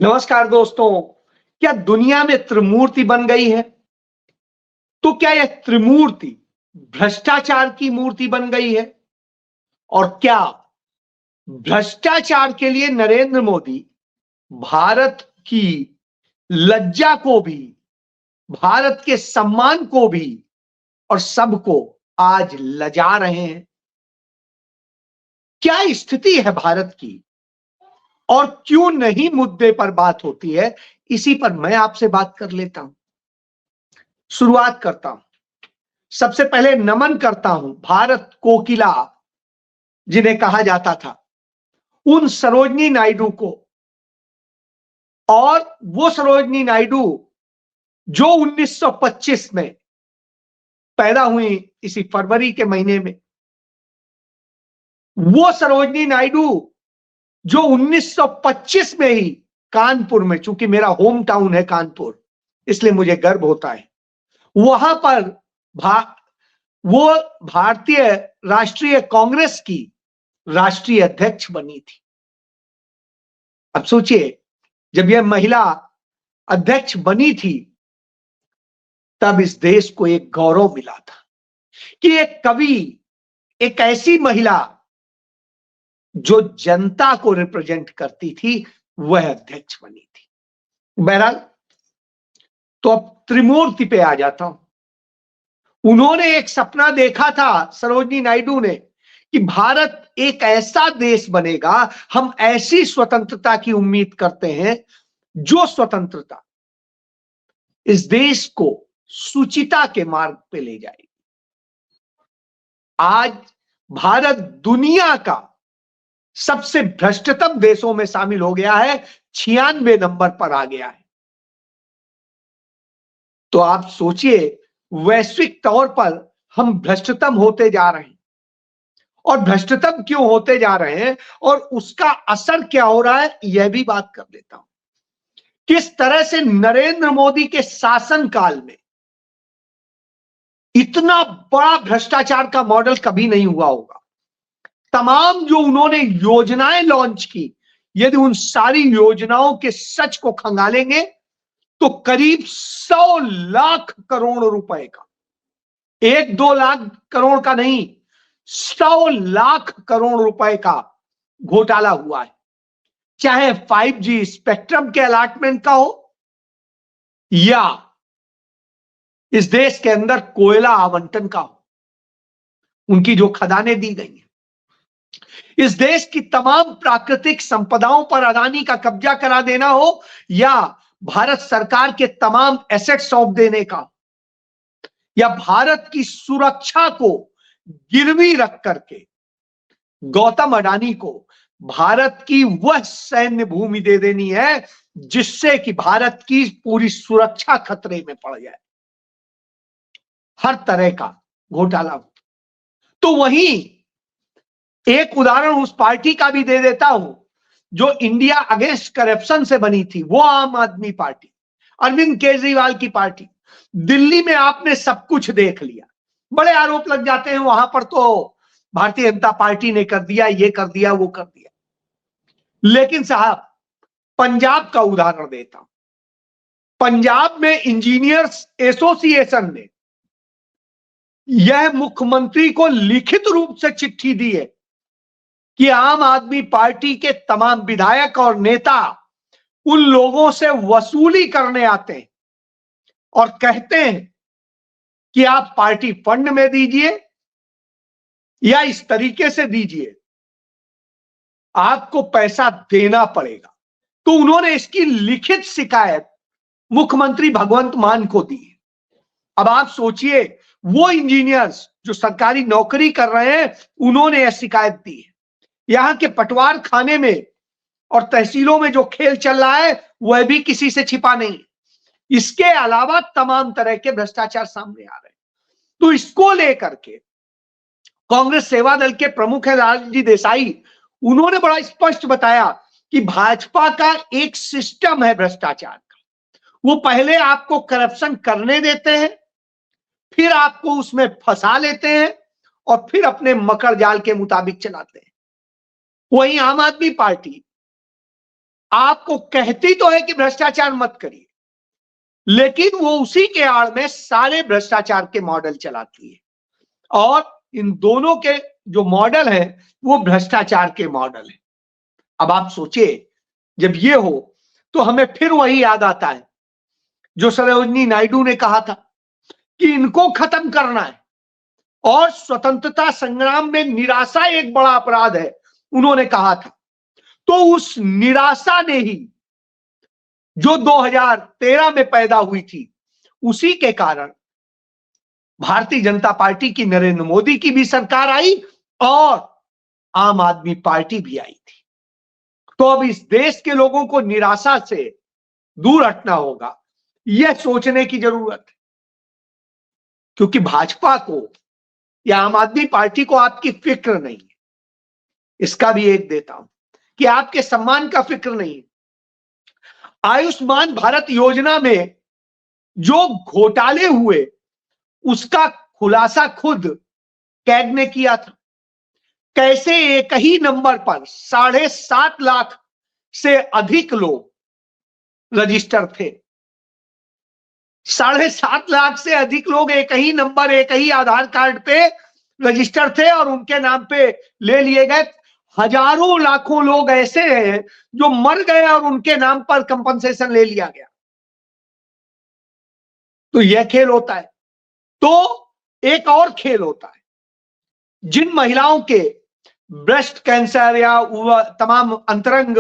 नमस्कार दोस्तों। क्या दुनिया में त्रिमूर्ति बन गई है? तो क्या यह त्रिमूर्ति भ्रष्टाचार की मूर्ति बन गई है? और क्या भ्रष्टाचार के लिए नरेंद्र मोदी भारत की लज्जा को भी, भारत के सम्मान को भी और सबको आज लजा रहे हैं? क्या स्थिति है भारत की और क्यों नहीं मुद्दे पर बात होती है? इसी पर मैं आपसे बात कर लेता हूं। शुरुआत करता हूं। सबसे पहले नमन करता हूं भारत कोकिला जिन्हें कहा जाता था, उन सरोजनी नायडू को। और वो सरोजनी नायडू जो 1925 में पैदा हुई, इसी फरवरी के महीने में। वो सरोजनी नायडू जो 1925 में ही कानपुर में, चूंकि मेरा होम टाउन है कानपुर, इसलिए मुझे गर्व होता है, वहां पर वो भारतीय राष्ट्रीय कांग्रेस की राष्ट्रीय अध्यक्ष बनी थी। अब सोचिए, जब यह महिला अध्यक्ष बनी थी तब इस देश को एक गौरव मिला था कि एक कवि, एक ऐसी महिला जो जनता को रिप्रेजेंट करती थी, वह अध्यक्ष बनी थी। बहरहाल, तो अब त्रिमूर्ति पे आ जाता हूं। उन्होंने एक सपना देखा था, सरोजनी नायडू ने, कि भारत एक ऐसा देश बनेगा, हम ऐसी स्वतंत्रता की उम्मीद करते हैं जो स्वतंत्रता इस देश को सुचिता के मार्ग पे ले जाएगी। आज भारत दुनिया का सबसे भ्रष्टतम देशों में शामिल हो गया है, 96 नंबर पर आ गया है। तो आप सोचिए, वैश्विक तौर पर हम भ्रष्टतम होते जा रहे हैं। और भ्रष्टतम क्यों होते जा रहे हैं और उसका असर क्या हो रहा है, यह भी बात कर लेता हूं। किस तरह से नरेंद्र मोदी के शासनकाल में इतना बड़ा भ्रष्टाचार का मॉडल कभी नहीं हुआ होगा। तमाम जो उन्होंने योजनाएं लॉन्च की, यदि उन सारी योजनाओं के सच को खंगालेंगे तो करीब 100 लाख करोड़ रुपए का, 1-2 लाख करोड़ का नहीं, 100 लाख करोड़ रुपए का घोटाला हुआ है। चाहे 5G स्पेक्ट्रम के अलॉटमेंट का हो या इस देश के अंदर कोयला आवंटन का हो, उनकी जो खदानें दी गई हैं, इस देश की तमाम प्राकृतिक संपदाओं पर अदानी का कब्जा करा देना हो या भारत सरकार के तमाम एसेट सौंप देने का, या भारत की सुरक्षा को गिरवी रख करके गौतम अडानी को भारत की वह सैन्य भूमि दे देनी है जिससे कि भारत की पूरी सुरक्षा खतरे में पड़ जाए। हर तरह का घोटाला हो। तो वहीं एक उदाहरण उस पार्टी का भी दे देता हूं जो इंडिया अगेंस्ट करप्शन से बनी थी, वो आम आदमी पार्टी, अरविंद केजरीवाल की पार्टी। दिल्ली में आपने सब कुछ देख लिया, बड़े आरोप लग जाते हैं वहां पर, तो भारतीय जनता पार्टी ने कर दिया, ये कर दिया, वो कर दिया। लेकिन साहब, पंजाब का उदाहरण देता हूं। पंजाब में इंजीनियर्स एसोसिएशन ने यह मुख्यमंत्री को लिखित रूप से चिट्ठी दी है कि आम आदमी पार्टी के तमाम विधायक और नेता उन लोगों से वसूली करने आते हैं और कहते हैं कि आप पार्टी फंड में दीजिए या इस तरीके से दीजिए, आपको पैसा देना पड़ेगा। तो उन्होंने इसकी लिखित शिकायत मुख्यमंत्री भगवंत मान को दी है। अब आप सोचिए, वो इंजीनियर्स जो सरकारी नौकरी कर रहे हैं, उन्होंने यह शिकायत दी है। यहां के पटवार खाने में और तहसीलों में जो खेल चल रहा है वह भी किसी से छिपा नहीं। इसके अलावा तमाम तरह के भ्रष्टाचार सामने आ रहे हैं। तो इसको लेकर के कांग्रेस सेवा दल के प्रमुख है राजजी देसाई, उन्होंने बड़ा स्पष्ट बताया कि भाजपा का एक सिस्टम है भ्रष्टाचार का। वो पहले आपको करप्शन करने देते हैं, फिर आपको उसमें फंसा लेते हैं और फिर अपने मकर जाल के मुताबिक चलाते हैं। वहीं आम आदमी पार्टी आपको कहती तो है कि भ्रष्टाचार मत करिए, लेकिन वो उसी के आड़ में सारे भ्रष्टाचार के मॉडल चलाती है, और इन दोनों के जो मॉडल है वो भ्रष्टाचार के मॉडल है। अब आप सोचिए, जब ये हो तो हमें फिर वही याद आता है जो सरोजिनी नायडू ने कहा था कि इनको खत्म करना है, और स्वतंत्रता संग्राम में निराशा एक बड़ा अपराध है, उन्होंने कहा था। तो उस निराशा ने ही जो 2013 में पैदा हुई थी, उसी के कारण भारतीय जनता पार्टी की, नरेंद्र मोदी की भी सरकार आई और आम आदमी पार्टी भी आई थी। तो अब इस देश के लोगों को निराशा से दूर हटना होगा, यह सोचने की जरूरत है, क्योंकि भाजपा को या आम आदमी पार्टी को आपकी फिक्र नहीं है। इसका भी एक देता हूं कि आपके सम्मान का फिक्र नहीं है। आयुष्मान भारत योजना में जो घोटाले हुए उसका खुलासा खुद कैग ने किया था। कैसे एक ही नंबर पर 7.5 लाख से अधिक लोग रजिस्टर थे, 7.5 लाख से अधिक लोग एक ही नंबर, एक ही आधार कार्ड पे रजिस्टर थे और उनके नाम पे ले लिए गए। हजारों लाखों लोग ऐसे हैं जो मर गए और उनके नाम पर कंपनसेशन ले लिया गया। तो यह खेल होता है। तो एक और खेल होता है, जिन महिलाओं के ब्रेस्ट कैंसर या तमाम अंतरंग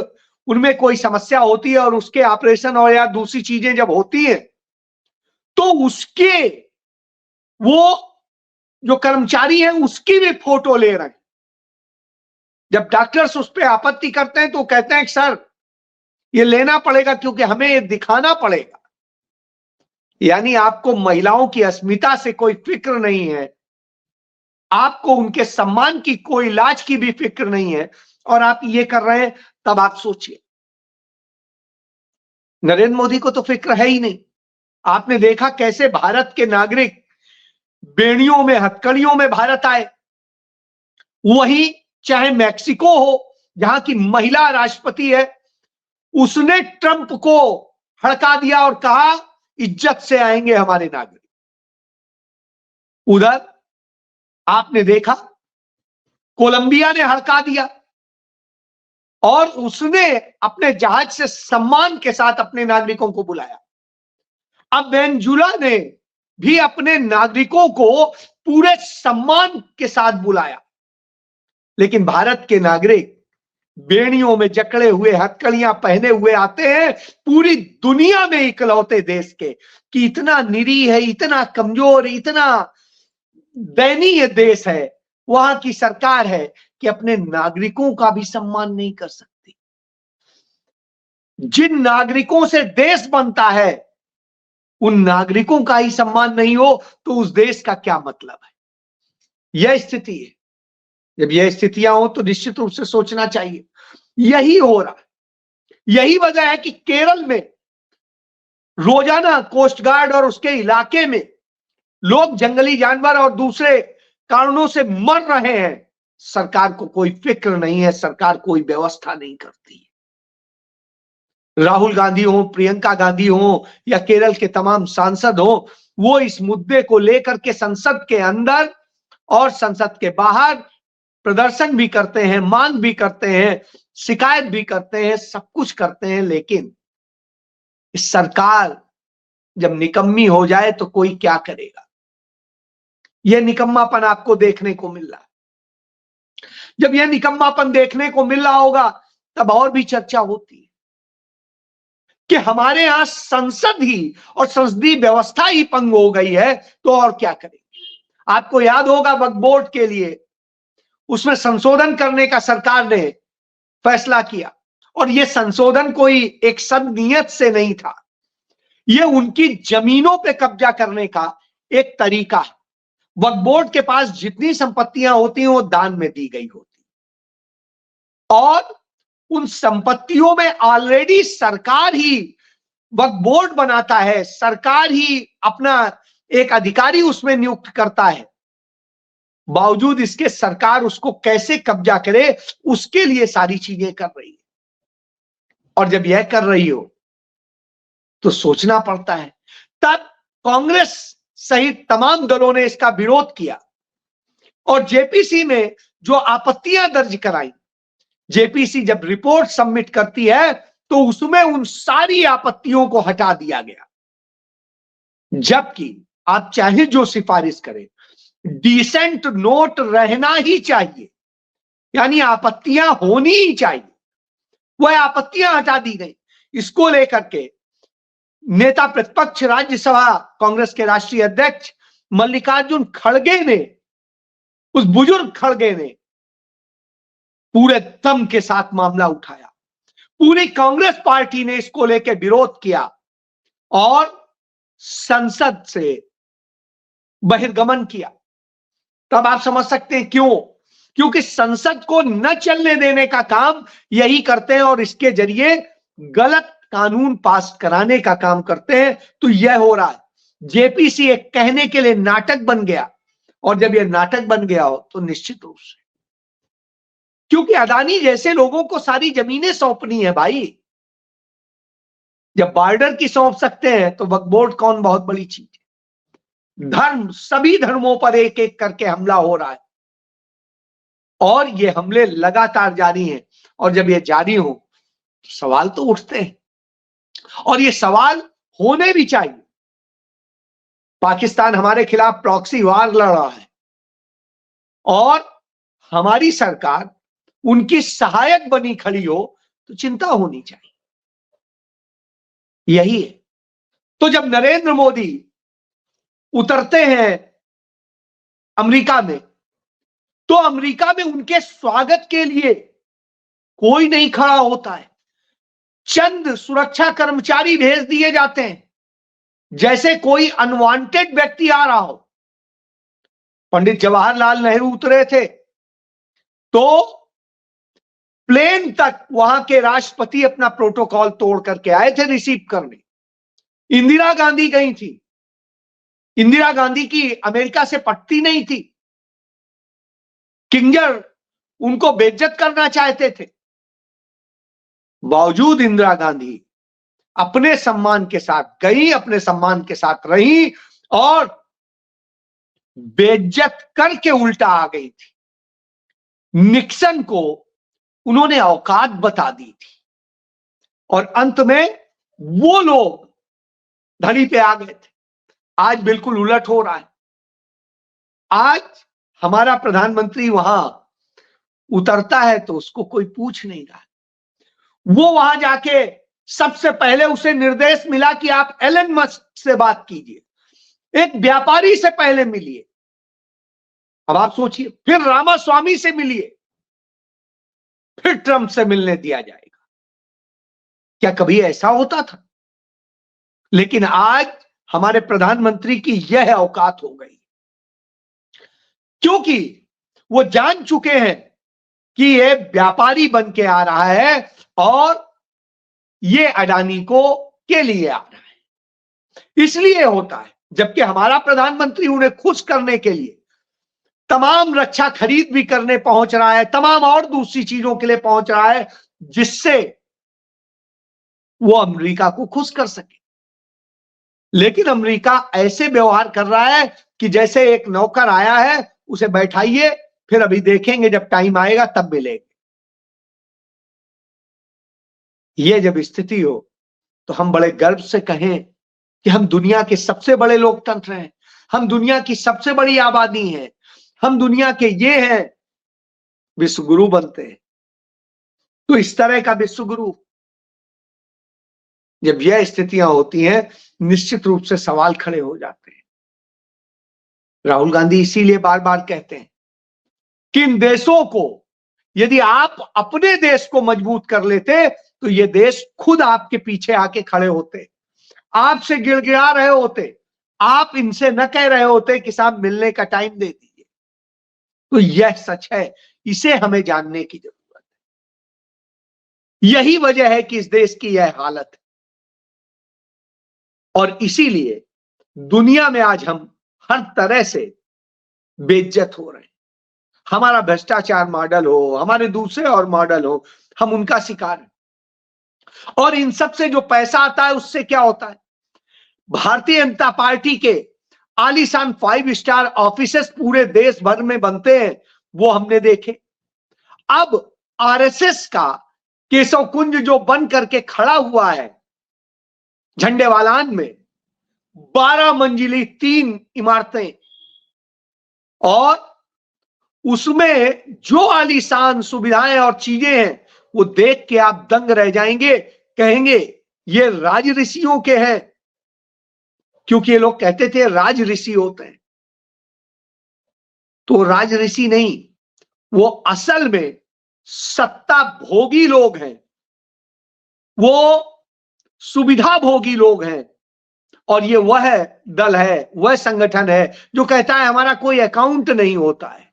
उनमें कोई समस्या होती है और उसके ऑपरेशन और या दूसरी चीजें जब होती हैं, तो उसके वो जो कर्मचारी हैं उसकी भी फोटो ले रहे हैं। जब डॉक्टर्स उस पर आपत्ति करते हैं तो कहते हैं कि सर ये लेना पड़ेगा क्योंकि हमें ये दिखाना पड़ेगा। यानी आपको महिलाओं की अस्मिता से कोई फिक्र नहीं है, आपको उनके सम्मान की, कोई लाज की भी फिक्र नहीं है, और आप ये कर रहे हैं। तब आप सोचिए, नरेंद्र मोदी को तो फिक्र है ही नहीं। आपने देखा कैसे भारत के नागरिक बेड़ियों में, हथकड़ियों में भारत आए। वही चाहे मैक्सिको हो, जहां की महिला राष्ट्रपति है, उसने ट्रंप को हड़का दिया और कहा इज्जत से आएंगे हमारे नागरिक। उधर आपने देखा कोलंबिया ने हड़का दिया और उसने अपने जहाज से सम्मान के साथ अपने नागरिकों को बुलाया। अब वेनेजुएला ने भी अपने नागरिकों को पूरे सम्मान के साथ बुलाया, लेकिन भारत के नागरिक बेड़ियों में जकड़े हुए, हथकड़ियां पहने हुए आते हैं। पूरी दुनिया में इकलौते देश के कि इतना निरीह है, इतना कमजोर, इतना दयनीय देश है, वहां की सरकार है कि अपने नागरिकों का भी सम्मान नहीं कर सकती। जिन नागरिकों से देश बनता है उन नागरिकों का ही सम्मान नहीं हो तो उस देश का क्या मतलब है। यह स्थिति है। जब यह स्थितियां हो तो निश्चित रूप से सोचना चाहिए। यही हो रहा है। यही वजह है कि केरल में रोजाना कोस्ट गार्ड और उसके इलाके में लोग जंगली जानवर और दूसरे कारणों से मर रहे हैं। सरकार को कोई फिक्र नहीं है, सरकार कोई व्यवस्था नहीं करती। राहुल गांधी हो, प्रियंका गांधी हो या केरल के तमाम सांसद हो, वो इस मुद्दे को लेकर के संसद के अंदर और संसद के बाहर प्रदर्शन भी करते हैं, मांग भी करते हैं, शिकायत भी करते हैं, सब कुछ करते हैं। लेकिन इस सरकार जब निकम्मी हो जाए तो कोई क्या करेगा। यह निकम्मापन आपको देखने को मिल रहा है। जब यह निकम्मापन देखने को मिल रहा होगा तब और भी चर्चा होती है कि हमारे यहां संसद ही और संसदीय व्यवस्था ही पंग हो गई है, तो और क्या करेंगे। आपको याद होगा वक्फ बोर्ड के लिए उसमें संशोधन करने का सरकार ने फैसला किया, और यह संशोधन कोई एक सदनियत से नहीं था, यह उनकी जमीनों पे कब्जा करने का एक तरीका है। वक्फ बोर्ड के पास जितनी संपत्तियां होती हैं वो दान में दी गई होती, और उन संपत्तियों में ऑलरेडी सरकार ही वक्फ बोर्ड बनाता है, सरकार ही अपना एक अधिकारी उसमें नियुक्त करता है। बावजूद इसके सरकार उसको कैसे कब्जा करे उसके लिए सारी चीजें कर रही है। और जब यह कर रही हो तो सोचना पड़ता है। तब कांग्रेस सहित तमाम दलों ने इसका विरोध किया और जेपीसी में जो आपत्तियां दर्ज कराई, जेपीसी जब रिपोर्ट सबमिट करती है तो उसमें उन सारी आपत्तियों को हटा दिया गया। जबकि आप चाहे जो सिफारिश करें, डिसेंट नोट रहना ही चाहिए, यानी आपत्तियां होनी ही चाहिए। वह आपत्तियां हटा दी गई। इसको लेकर के नेता प्रतिपक्ष राज्यसभा कांग्रेस के राष्ट्रीय अध्यक्ष मल्लिकार्जुन खड़गे ने, उस बुजुर्ग खड़गे ने पूरे दम के साथ मामला उठाया। पूरी कांग्रेस पार्टी ने इसको लेकर विरोध किया और संसद से बहिर्गमन किया। तब आप समझ सकते हैं क्यों, क्योंकि संसद को न चलने देने का काम यही करते हैं और इसके जरिए गलत कानून पास कराने का काम करते हैं। तो यह हो रहा है। जेपीसी एक कहने के लिए नाटक बन गया, और जब यह नाटक बन गया हो तो निश्चित रूप से, क्योंकि अदानी जैसे लोगों को सारी जमीनें सौंपनी है भाई, जब बॉर्डर की सौंप सकते हैं तो वक्फ बोर्ड कौन बहुत बड़ी चीज है। धर्म, सभी धर्मों पर एक एक करके हमला हो रहा है और ये हमले लगातार जारी हैं। और जब ये जारी हो तो सवाल तो उठते हैं, और ये सवाल होने भी चाहिए। पाकिस्तान हमारे खिलाफ प्रॉक्सी वार लड़ रहा है और हमारी सरकार उनकी सहायक बनी खड़ी हो तो चिंता होनी चाहिए। यही है। तो जब नरेंद्र मोदी उतरते हैं अमेरिका में, तो अमेरिका में उनके स्वागत के लिए कोई नहीं खड़ा होता है। चंद सुरक्षा कर्मचारी भेज दिए जाते हैं, जैसे कोई अनवांटेड व्यक्ति आ रहा हो। पंडित जवाहरलाल नेहरू उतरे थे तो प्लेन तक वहां के राष्ट्रपति अपना प्रोटोकॉल तोड़ करके आए थे रिसीव करने। इंदिरा गांधी गई थी, इंदिरा गांधी की अमेरिका से पटती नहीं थी। किंजर उनको बेइज्जत करना चाहते थे, बावजूद इंदिरा गांधी अपने सम्मान के साथ गई, अपने सम्मान के साथ रही और बेइज्जत करके उल्टा आ गई थी। निक्सन को उन्होंने औकात बता दी थी और अंत में वो लोग धड़ी पे आ गए थे। आज बिल्कुल उलट हो रहा है। आज हमारा प्रधानमंत्री वहां उतरता है तो उसको कोई पूछ नहीं रहा। वो वहां जाके सबसे पहले उसे निर्देश मिला कि आप एलन मस्क से बात कीजिए, एक व्यापारी से पहले मिलिए। अब आप सोचिए, फिर रामास्वामी से मिलिए, फिर ट्रंप से मिलने दिया जाएगा। क्या कभी ऐसा होता था? लेकिन आज हमारे प्रधानमंत्री की यह औकात हो गई, क्योंकि वो जान चुके हैं कि ये व्यापारी बन के आ रहा है और ये अडानी को के लिए आ रहा है। इसलिए होता है। जबकि हमारा प्रधानमंत्री उन्हें खुश करने के लिए तमाम रक्षा खरीद भी करने पहुंच रहा है, तमाम और दूसरी चीजों के लिए पहुंच रहा है, जिससे वो अमेरिका को खुश कर सके। लेकिन अमेरिका ऐसे व्यवहार कर रहा है कि जैसे एक नौकर आया है, उसे बैठाइए, फिर अभी देखेंगे, जब टाइम आएगा तब मिलेंगे। ये जब स्थिति हो तो हम बड़े गर्व से कहें कि हम दुनिया के सबसे बड़े लोकतंत्र हैं, हम दुनिया की सबसे बड़ी आबादी हैं, हम दुनिया के ये हैं, विश्व गुरु बनते हैं। तो इस तरह का विश्व गुरु, जब यह स्थितियां होती हैं, निश्चित रूप से सवाल खड़े हो जाते हैं। राहुल गांधी इसीलिए बार बार कहते हैं कि इन देशों को, यदि आप अपने देश को मजबूत कर लेते तो ये देश खुद आपके पीछे आके खड़े होते, आपसे गिड़गिड़ा रहे होते, आप इनसे न कह रहे होते कि साहब मिलने का टाइम दे दीजिए। तो यह सच है, इसे हमें जानने की जरूरत है। यही वजह है कि इस देश की यह हालत है और इसीलिए दुनिया में आज हम हर तरह से बेइज्जत हो रहे हैं। हमारा भ्रष्टाचार मॉडल हो, हमारे दूसरे और मॉडल हो, हम उनका शिकार हैं। और इन सब से जो पैसा आता है उससे क्या होता है? भारतीय जनता पार्टी के आलीशान 5 स्टार ऑफिसेस पूरे देश भर में बनते हैं, वो हमने देखे। अब आरएसएस का केशव कुंज जो बन करके खड़ा हुआ है झंडेवालान में, 12 मंजिली 3 इमारतें, और उसमें जो आलीशान सुविधाएं और चीजें हैं वो देख के आप दंग रह जाएंगे, कहेंगे ये राज ऋषियों के हैं, क्योंकि ये लोग कहते थे राज ऋषि होते हैं। तो राज ऋषि नहीं, वो असल में सत्ता भोगी लोग हैं, वो सुविधा भोगी लोग हैं। और ये वह दल है, वह संगठन है जो कहता है हमारा कोई अकाउंट नहीं होता है।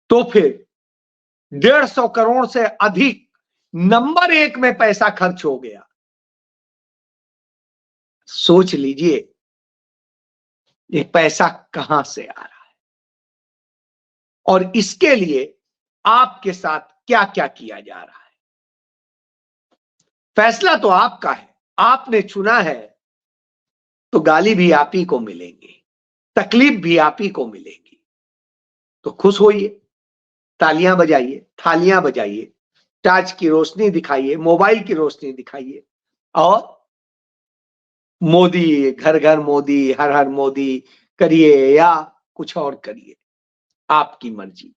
तो फिर 150 करोड़ से अधिक नंबर 1 में पैसा खर्च हो गया। सोच लीजिए ये पैसा कहां से आ रहा है और इसके लिए आपके साथ क्या क्या किया जा रहा है। फैसला तो आपका है, आपने चुना है, तो गाली भी आप ही को मिलेंगी, तकलीफ भी आप ही को मिलेगी। तो खुश होइए, तालियां बजाइए, थालियां बजाइए, टार्च की रोशनी दिखाइए, मोबाइल की रोशनी दिखाइए, और मोदी, घर घर मोदी, हर हर मोदी करिए या कुछ और करिए, आपकी मर्जी।